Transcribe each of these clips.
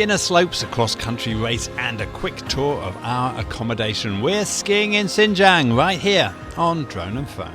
beginner slopes, a cross-country race and a quick tour of our accommodation. We're skiing in Xinjiang right here on Drone and Phone.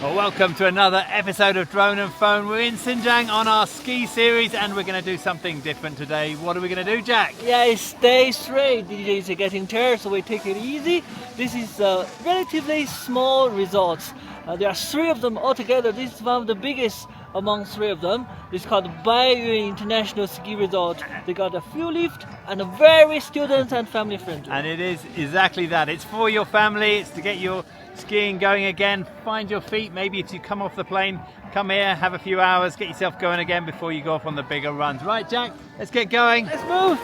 Well, welcome to another episode of Drone and Phone. We're in Xinjiang on our ski series and we're going to do something different today. What are we going to do, Jack? Yeah, it's day 3. DJs are getting tired, so we take it easy. This is a relatively small resort. There are 3 of them altogether. This is one of the biggest among 3 of them. It's called Baiyun International Ski Resort. They got a fuel lift and a very student and family friendly. And it is exactly that. It's for your family. It's to get your skiing going again, find your feet. Maybe if you come off the plane, come here, have a few hours, get yourself going again before you go off on the bigger runs. Right, Jack, let's get going. Let's move.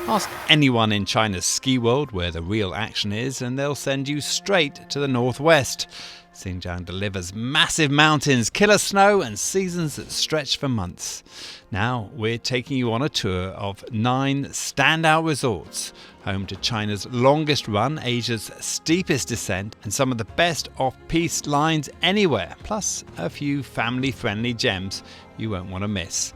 Ask anyone in China's ski world where the real action is and they'll send you straight to the northwest. Xinjiang delivers massive mountains, killer snow and seasons that stretch for months. Now we're taking you on a tour of 9 standout resorts, home to China's longest run, Asia's steepest descent and some of the best off-piste lines anywhere, plus a few family-friendly gems you won't want to miss.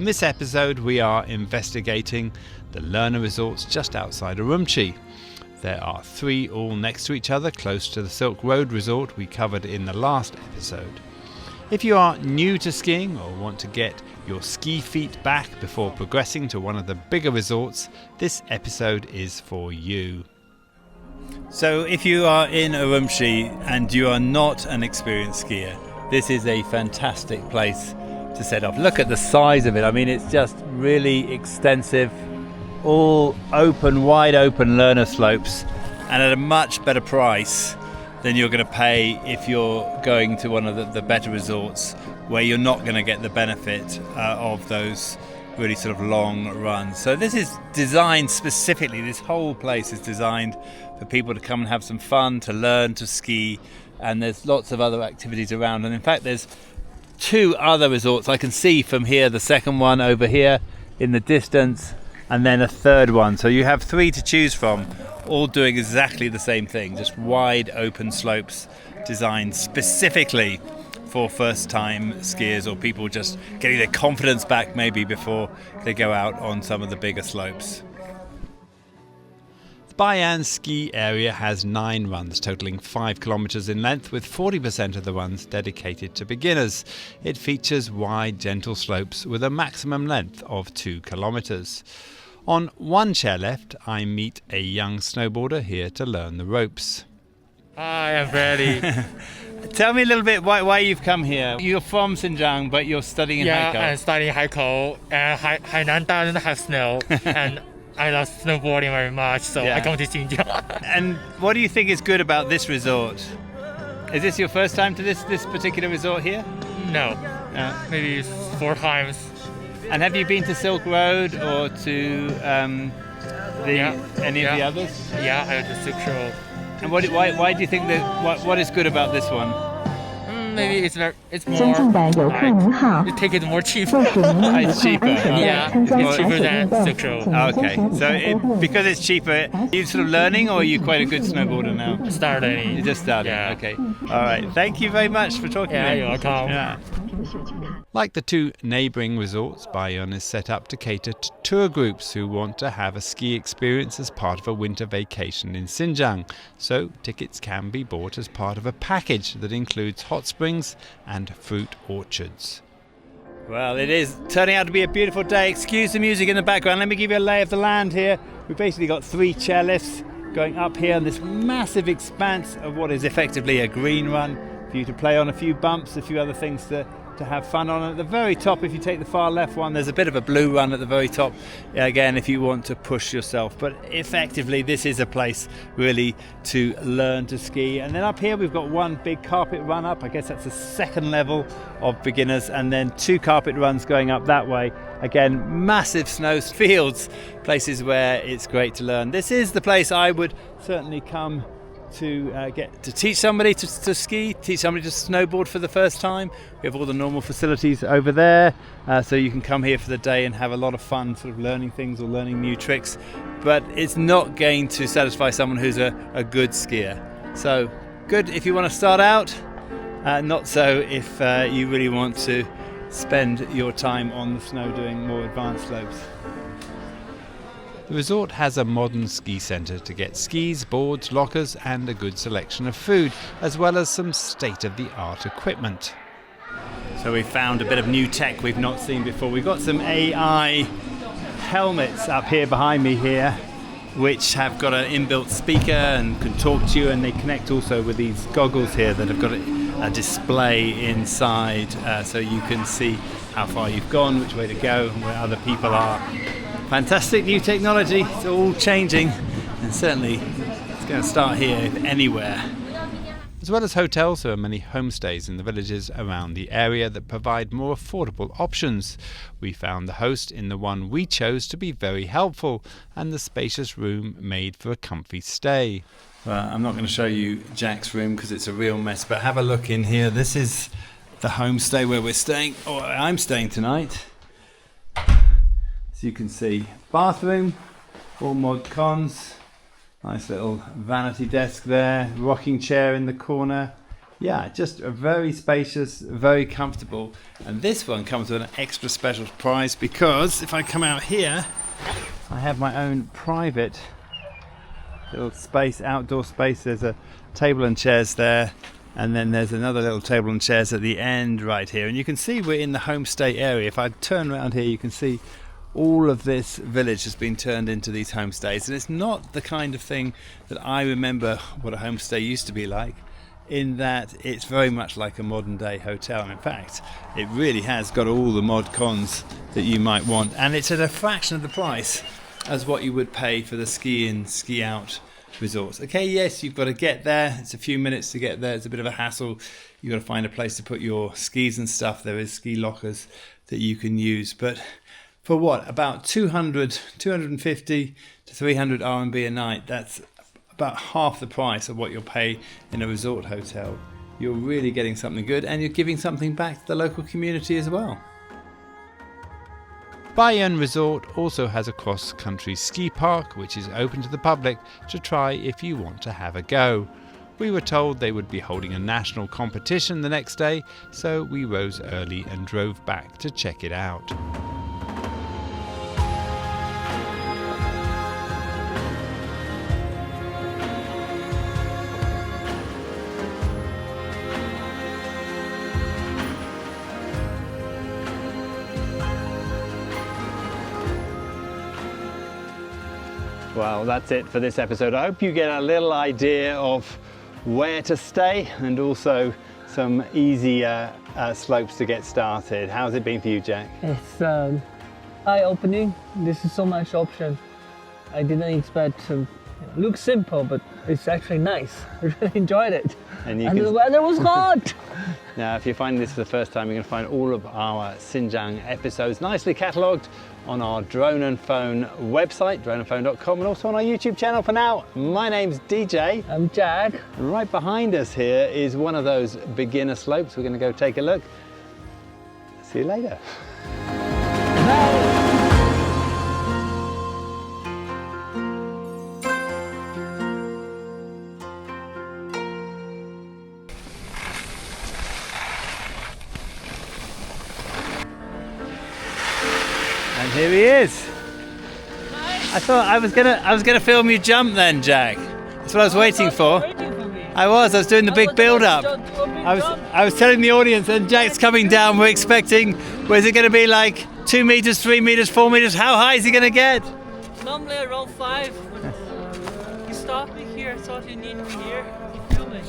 In this episode we are investigating the learner resorts just outside Urumqi. There are 3 all next to each other, close to the Silk Road resort we covered in the last episode. If you are new to skiing or want to get your ski feet back before progressing to one of the bigger resorts, this episode is for you. So if you are in Urumqi and you are not an experienced skier, this is a fantastic place to set off. Look at the size of it. I mean, it's just really extensive. All open, wide open learner slopes and at a much better price than you're going to pay if you're going to one of the better resorts where you're not going to get the benefit of those really sort of long runs. So this is designed specifically, this whole place is designed for people to come and have some fun, to learn to ski, and there's lots of other activities around. And in fact there's 2 other resorts I can see from here, the second one over here in the distance, and then a third one. So you have 3 to choose from, all doing exactly the same thing, just wide open slopes designed specifically for first time skiers or people just getting their confidence back maybe before they go out on some of the bigger slopes. The Baiyun ski area has 9 runs totaling 5 kilometers in length, with 40% of the runs dedicated to beginners. It features wide gentle slopes with a maximum length of 2 kilometers. On one chairlift, I meet a young snowboarder here to learn the ropes. I am ready. Tell me a little bit why you've come here. You're from Xinjiang, but you're studying in Haikou. Yeah, I'm studying Haikou, and Hainan doesn't have snow, and I love snowboarding very much, so I come to Xinjiang. And what do you think is good about this resort? Is this your first time to this particular resort here? No, maybe 4 times. And have you been to Silk Road or to any of the others? Yeah, I went to Silk Road. And why do you think that? What is good about this one? Maybe it's more. You take it more cheap. It's cheaper. Yeah, it's cheaper than Silk Road. Okay, so because it's cheaper, are you sort of learning, or are you quite a good snowboarder now? Start learning. You just started. Yeah. Okay. All right. Thank you very much for talking. Yeah, you're welcome. Yeah. Like the 2 neighbouring resorts, Baiyun is set up to cater to tour groups who want to have a ski experience as part of a winter vacation in Xinjiang. So tickets can be bought as part of a package that includes hot springs and fruit orchards. Well, it is turning out to be a beautiful day. Excuse the music in the background. Let me give you a lay of the land here. We've basically got 3 chairlifts going up here on this massive expanse of what is effectively a green run for you to play on, a few bumps, a few other things to have fun on. At the very top, if you take the far left one, there's a bit of a blue run at the very top, again if you want to push yourself, but effectively this is a place really to learn to ski. And then up here we've got 1 big carpet run up, I guess that's the 2nd level of beginners, and then 2 carpet runs going up that way. Again, massive snow fields, places where it's great to learn. This is the place I would certainly come to get to teach somebody to ski, teach somebody to snowboard for the first time. We have all the normal facilities over there, so you can come here for the day and have a lot of fun sort of learning things or learning new tricks, but it's not going to satisfy someone who's a good skier. So good if you want to start out, not so if you really want to spend your time on the snow doing more advanced slopes. The resort has a modern ski centre to get skis, boards, lockers and a good selection of food, as well as some state-of-the-art equipment. So we found a bit of new tech we've not seen before. We've got some AI helmets up here behind me here, which have got an inbuilt speaker and can talk to you, and they connect also with these goggles here that have got a display inside, so you can see how far you've gone, which way to go and where other people are. Fantastic new technology, it's all changing, and certainly it's going to start here if anywhere. As well as hotels, there are many homestays in the villages around the area that provide more affordable options. We found the host in the one we chose to be very helpful, and the spacious room made for a comfy stay. Well, I'm not going to show you Jack's room because it's a real mess, but have a look in here. This is the homestay where we're staying, or I'm staying tonight. As you can see, bathroom, all mod cons, nice little vanity desk there, rocking chair in the corner. Yeah, just a very spacious, very comfortable. And this one comes with an extra special prize because if I come out here, I have my own private little space, outdoor space. There's a table and chairs there, and then there's another little table and chairs at the end right here. And you can see we're in the homestay area. If I turn around here, you can see all of this village has been turned into these homestays, and it's not the kind of thing that I remember what a homestay used to be like, in that it's very much like a modern day hotel. And in fact, it really has got all the mod cons that you might want, and it's at a fraction of the price as what you would pay for the ski in, ski out resorts. Okay, yes, you've got to get there, it's a few minutes to get there, it's a bit of a hassle, you've got to find a place to put your skis and stuff. There is ski lockers that you can use, but for what, about 250 to 300 RMB a night, that's about half the price of what you'll pay in a resort hotel. You're really getting something good, and you're giving something back to the local community as well. Baiyun Resort also has a cross-country ski park which is open to the public to try if you want to have a go. We were told they would be holding a national competition the next day, so we rose early and drove back to check it out. Well, that's it for this episode. I hope you get a little idea of where to stay and also some easy slopes to get started. How's it been for you, Jack? It's eye-opening. This is so much option. I didn't expect to look simple, but it's actually nice. I really enjoyed it. And the weather was hot. Now, if you're finding this for the first time, you're going to find all of our Xinjiang episodes nicely catalogued on our Drone and Phone website, droneandphone.com, and also on our YouTube channel. For now, my name's DJ. I'm Jack. And right behind us here is one of those beginner slopes. We're going to go take a look. See you later. Bye. And here he is. I thought I was gonna film you jump then, Jack. That's what I was waiting for. I was doing the big build up. I was telling the audience, and Jack's coming down. We're expecting, where's it gonna be, like 2 meters, 3 meters, 4 meters? How high is he gonna get? Normally around 5. You stopped me here, I thought you need me here. Keep filming.